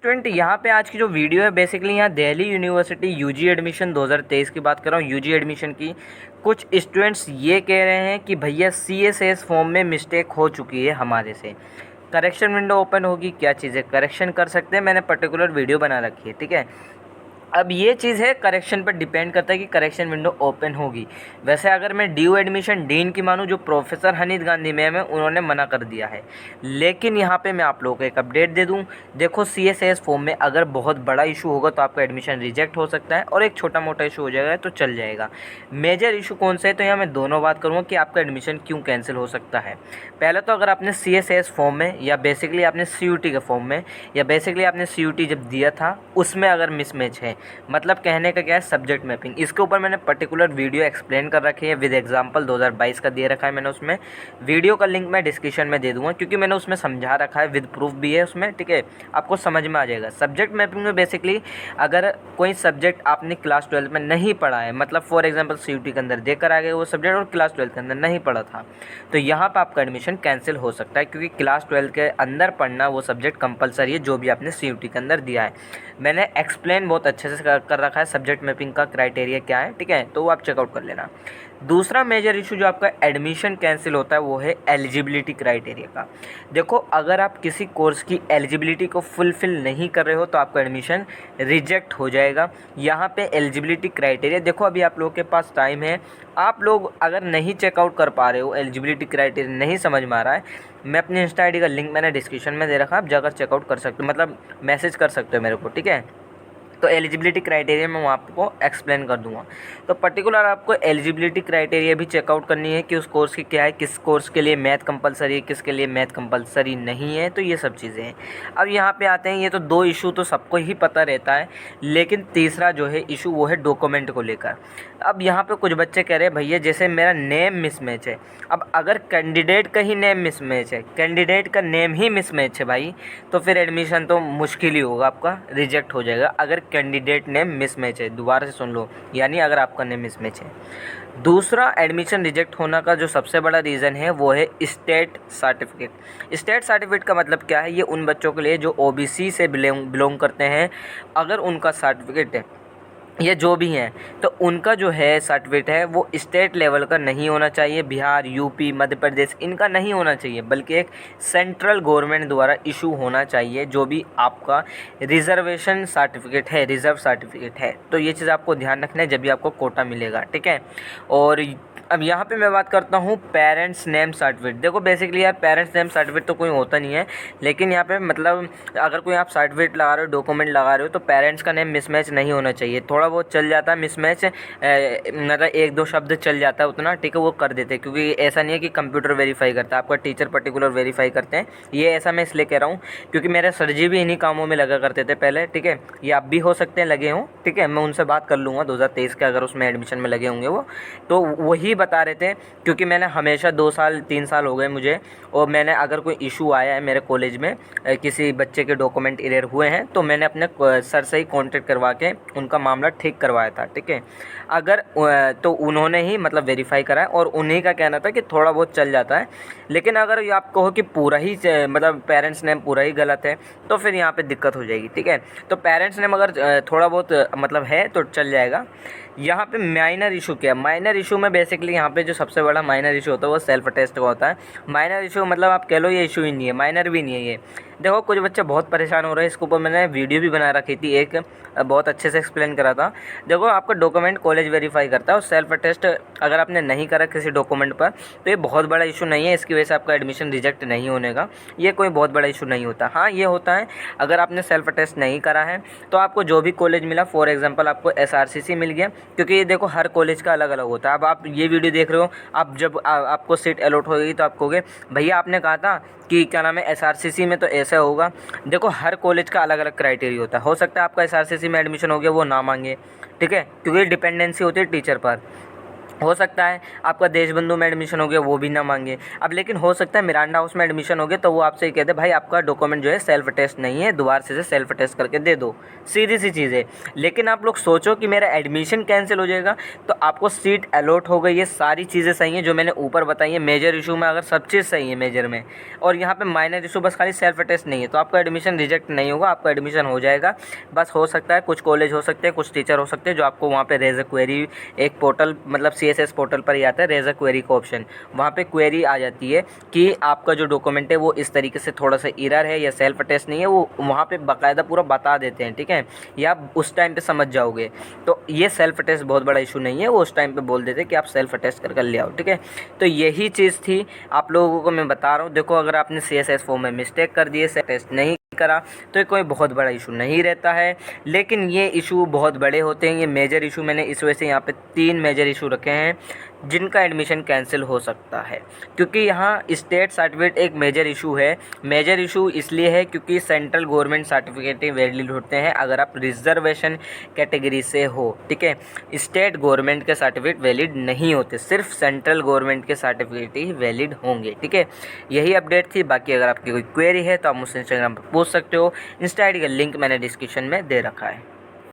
Student यहाँ पे आज की जो वीडियो है बेसिकली यहाँ दिल्ली यूनिवर्सिटी यूजी एडमिशन 2023 की बात कर रहा हूँ। यूजी एडमिशन की कुछ स्टूडेंट्स ये कह रहे हैं कि भैया सीएसएस फॉर्म में मिस्टेक हो चुकी है हमारे से, करेक्शन विंडो ओपन होगी, क्या चीज़ें करेक्शन कर सकते हैं, मैंने पर्टिकुलर वीडियो बना रखी है। ठीक है, अब ये चीज़ है करेक्शन पर डिपेंड करता है कि करेक्शन विंडो ओपन होगी। वैसे अगर मैं ड्यू एडमिशन डीन की मानूँ, जो प्रोफेसर हनीत गांधी मैम है, उन्होंने मना कर दिया है। लेकिन यहाँ पे मैं आप लोगों को एक अपडेट दे दूँ। देखो सीएसएस फॉर्म में अगर बहुत बड़ा इशू होगा तो आपका एडमिशन रिजेक्ट हो सकता है, और एक छोटा मोटा इशू हो जाएगा तो चल जाएगा। मेजर इशू कौन सा है, तो यहाँ मैं दोनों बात करूँगा कि आपका एडमिशन क्यों कैंसिल हो सकता है। पहले तो अगर आपने सीएसएस फॉर्म में या बेसिकली आपने सीयूटी के फॉर्म में या बेसिकली आपने सीयूटी जब दिया था उसमें अगर मिसमैच है, मतलब कहने का क्या है, सब्जेक्ट मैपिंग, इसके ऊपर मैंने पर्टिकुलर वीडियो एक्सप्लेन कर रखी है विद एग्जांपल 2022 का दे रखा है मैंने। उसमें वीडियो का लिंक मैं डिस्क्रिप्शन में दे दूंगा, क्योंकि मैंने उसमें समझा रखा है, विद प्रूफ भी है उसमें। ठीक है, आपको समझ में आ जाएगा। सब्जेक्ट मैपिंग में बेसिकली अगर कोई सब्जेक्ट आपने क्लास 12 में नहीं पढ़ा है, मतलब फॉर एग्जाम्पल सीयूटी के अंदर देकर आ गए वो सब्जेक्ट और क्लास 12 के अंदर नहीं पढ़ा था, तो यहाँ पर आपका एडमिशन कैंसिल हो सकता है, क्योंकि क्लास 12 के अंदर पढ़ना वो सब्जेक्ट कंपलसरी है जो भी आपने सीयूटी के अंदर दिया है। मैंने एक्सप्लेन बहुत अच्छे से कर रखा है सब्जेक्ट मैपिंग का क्राइटेरिया क्या है। ठीक है, तो वो आप चेकआउट कर लेना। दूसरा मेजर इशू जो आपका एडमिशन कैंसिल होता है वो है एलिजिबिलिटी क्राइटेरिया का। देखो, अगर आप किसी कोर्स की एलिजिबिलिटी को फुलफिल नहीं कर रहे हो तो आपका एडमिशन रिजेक्ट हो जाएगा। यहाँ पे एलिजिबिलिटी क्राइटेरिया देखो, अभी आप लोगों के पास टाइम है। आप लोग अगर नहीं चेकआउट कर पा रहे हो, एलिजिबिलिटी क्राइटेरिया नहीं समझ में आ रहा है, मैं अपनी इंस्टा आईडी का लिंक मैंने डिस्क्रिप्शन में दे रखा है, आप जाकर चेकआउट कर सकते हो, मतलब मैसेज कर सकते हो मेरे को। ठीक है, तो एलिजिबिलिटी क्राइटेरिया मैं आपको एक्सप्लेन कर दूंगा। तो पर्टिकुलर आपको एलिजिबिलिटी क्राइटेरिया भी चेकआउट करनी है कि उस कोर्स की क्या है, किस कोर्स के लिए मैथ कंपलसरी है, किसके लिए मैथ कंपलसरी नहीं है, तो ये सब चीज़ें हैं। अब यहाँ पे आते हैं, ये तो दो इशू तो सबको ही पता रहता है, लेकिन तीसरा जो है इशू वो है डॉक्यूमेंट को लेकर। अब यहाँ पे कुछ बच्चे कह रहे हैं भैया जैसे मेरा नेम मिसमैच है। अब अगर कैंडिडेट का ही नेम मिसमैच है, कैंडिडेट का नेम ही मिसमैच है भाई, तो फिर एडमिशन तो मुश्किल ही होगा, आपका रिजेक्ट हो जाएगा। अगर कैंडिडेट नेम मिसमैच है, दोबारा से सुन लो, यानी अगर आपका नेम मिसमैच है। दूसरा एडमिशन रिजेक्ट होने का जो सबसे बड़ा रीज़न है वो है स्टेट सर्टिफिकेट। स्टेट सर्टिफिकेट का मतलब क्या है, ये उन बच्चों के लिए जो ओबीसी से बिलोंग करते हैं, अगर उनका सर्टिफिकेट है ये जो भी हैं, तो उनका जो है सर्टिफिकेट है वो स्टेट लेवल का नहीं होना चाहिए। बिहार, यूपी, मध्य प्रदेश इनका नहीं होना चाहिए, बल्कि एक सेंट्रल गवर्नमेंट द्वारा इशू होना चाहिए, जो भी आपका रिजर्वेशन सर्टिफिकेट है, रिजर्व सर्टिफिकेट है। तो ये चीज़ आपको ध्यान रखना है जब भी आपको कोटा मिलेगा। ठीक है, और अब यहाँ पे मैं बात करता हूँ पेरेंट्स नेम सर्टिफिकेट। देखो बेसिकली यार पेरेंट्स नेम सर्टिफिकेट तो कोई होता नहीं है, लेकिन यहाँ पे मतलब अगर कोई आप सर्टिफिकेट लगा रहे हो, डॉक्यूमेंट लगा रहे हो, तो पेरेंट्स का नेम मिसमैच नहीं होना चाहिए। थोड़ा बहुत चल जाता है मिसमैच, मतलब एक दो शब्द चल जाता है उतना, ठीक है, वो कर देते हैं, क्योंकि ऐसा नहीं है कि कंप्यूटर वेरीफाई करता है, आपका टीचर पर्टिकुलर वेरीफाई करते हैं। ये ऐसा मैं इसलिए कह रहा हूँ क्योंकि मेरे सर जी भी इन्हीं कामों में लगा करते थे पहले। ठीक है, ये आप भी हो सकते हैं लगे हों। ठीक है, मैं उनसे बात कर लूँगा 2023 के, अगर उसमें एडमिशन में लगे होंगे वो, तो वही बता रहे थे, क्योंकि मैंने हमेशा 2 साल 3 साल हो गए मुझे, और मैंने अगर कोई इशू आया है मेरे कॉलेज में, किसी बच्चे के डॉक्यूमेंट एरर हुए हैं, तो मैंने अपने सर से ही कांटेक्ट करवा के उनका मामला ठीक करवाया था। ठीक है, अगर तो उन्होंने ही मतलब वेरीफाई करा, और उन्हीं का कहना था कि थोड़ा बहुत चल जाता है। लेकिन अगर ये आप कहो कि पूरा ही मतलब पेरेंट्स नेम पूरा ही गलत है, तो फिर यहाँ पे दिक्कत हो जाएगी। ठीक है, तो पेरेंट्स नेम अगर थोड़ा बहुत मतलब है तो चल जाएगा। यहाँ पे माइनर इशू क्या है, माइनर इशू में बेसिकली यहाँ पे जो सबसे बड़ा माइनर इशू होता है वो सेल्फ अटेस्ट का होता है। माइनर इशू मतलब आप कह लो ये इशू ही नहीं है, माइनर भी नहीं है ये। देखो कुछ बच्चे बहुत परेशान हो रहे हैं, इसके ऊपर मैंने वीडियो भी बना रखी थी, एक बहुत अच्छे से एक्सप्लेन करा था। देखो आपका डॉक्यूमेंट कॉलेज वेरीफाई करता है, और सेल्फ अटेस्ट अगर आपने नहीं करा किसी डॉक्यूमेंट पर तो ये बहुत बड़ा इशू नहीं है, इसकी वजह से आपका एडमिशन रिजेक्ट नहीं होने का ये कोई बहुत बड़ा इशू नहीं होता। हाँ ये होता है अगर आपने सेल्फ अटेस्ट नहीं करा है तो आपको जो भी कॉलेज मिला, फॉर एग्जाम्पल आपको SRCC मिल गया, क्योंकि ये देखो हर कॉलेज का अलग अलग होता है। अब आप ये वीडियो देख रहे हो, आप जब आपको सीट अलॉट होगी तो आप कहोगे भैया आपने कहा था कि क्या नाम है SRCC में तो ऐसा होगा। देखो हर कॉलेज का अलग अलग क्राइटेरिया होता है, हो सकता है आपका SRCC में एडमिशन हो गया वो ना मांगे। ठीक है, क्योंकि डिपेंडेंसी होती है टीचर पर। हो सकता है आपका देशबंधु में एडमिशन हो गया वो भी ना मांगे। अब लेकिन हो सकता है मिरांडा हाउस में एडमिशन हो गया तो वो आपसे ये कहते भाई आपका डॉक्यूमेंट जो है सेल्फ टेस्ट नहीं है, दोबारा से सेल्फ टेस्ट करके दे दो, सीधी सी चीज़ है। लेकिन आप लोग सोचो कि मेरा एडमिशन कैंसिल हो जाएगा, तो आपको सीट अलॉट हो गई, ये सारी चीज़ें सही हैं जो मैंने ऊपर बताई है। मेजर इशू में अगर सब चीज़ सही है मेजर में, और यहाँ पे माइनर इशू बस खाली सेल्फ टेस्ट नहीं है, तो आपका एडमिशन रिजेक्ट नहीं होगा, आपका एडमिशन हो जाएगा। बस हो सकता है कुछ कॉलेज हो सकते हैं, कुछ टीचर हो सकते हैं जो आपको वहाँ पे रेज अ क्वेरी, एक पोर्टल मतलब CSS पोर्टल पर ही आता है रेज अ क्वेरी का ऑप्शन, वहाँ पे क्वेरी आ जाती है कि आपका जो डॉक्यूमेंट है वो इस तरीके से थोड़ा सा एरर है या सेल्फ टेस्ट नहीं है, वो वहाँ पे बाकायदा पूरा बता देते हैं, ठीक है, या आप उस टाइम पे समझ जाओगे। तो ये सेल्फ टेस्ट बहुत बड़ा इशू नहीं है, वो उस टाइम पे बोल देते हैं कि आप सेल्फ टेस्ट कर ले आओ, ठीक है। तो यही चीज़ थी आप लोगों को मैं बता रहा हूँ। देखो अगर आपने CSS फॉर्म में मिस्टेक कर दिए, सेल्फ टेस्ट नहीं करा, तो ये कोई बहुत बड़ा इशू नहीं रहता है। लेकिन ये इशू बहुत बड़े होते हैं, ये मेजर इशू मैंने इस वजह से यहाँ पे 3 मेजर इशू रखे हैं जिनका एडमिशन कैंसिल हो सकता है, क्योंकि यहाँ स्टेट सर्टिफिकेट एक मेजर इशू है। मेजर इशू इसलिए है क्योंकि सेंट्रल गवर्नमेंट सर्टिफिकेट वैलिड होते हैं अगर आप रिजर्वेशन कैटेगरी से हो, ठीक है। स्टेट गवर्नमेंट के सर्टिफिकेट वैलिड नहीं होते, सिर्फ सेंट्रल गवर्नमेंट के सर्टिफिकेट ही वैलिड होंगे, ठीक है। यही अपडेट थी। बाकी अगर आपकी कोई क्वेरी है तो आप मुझसे इंस्टाग्राम पर पूछ सकते हो। इंस्टा ID का लिंक मैंने डिस्क्रिप्शन में दे रखा है।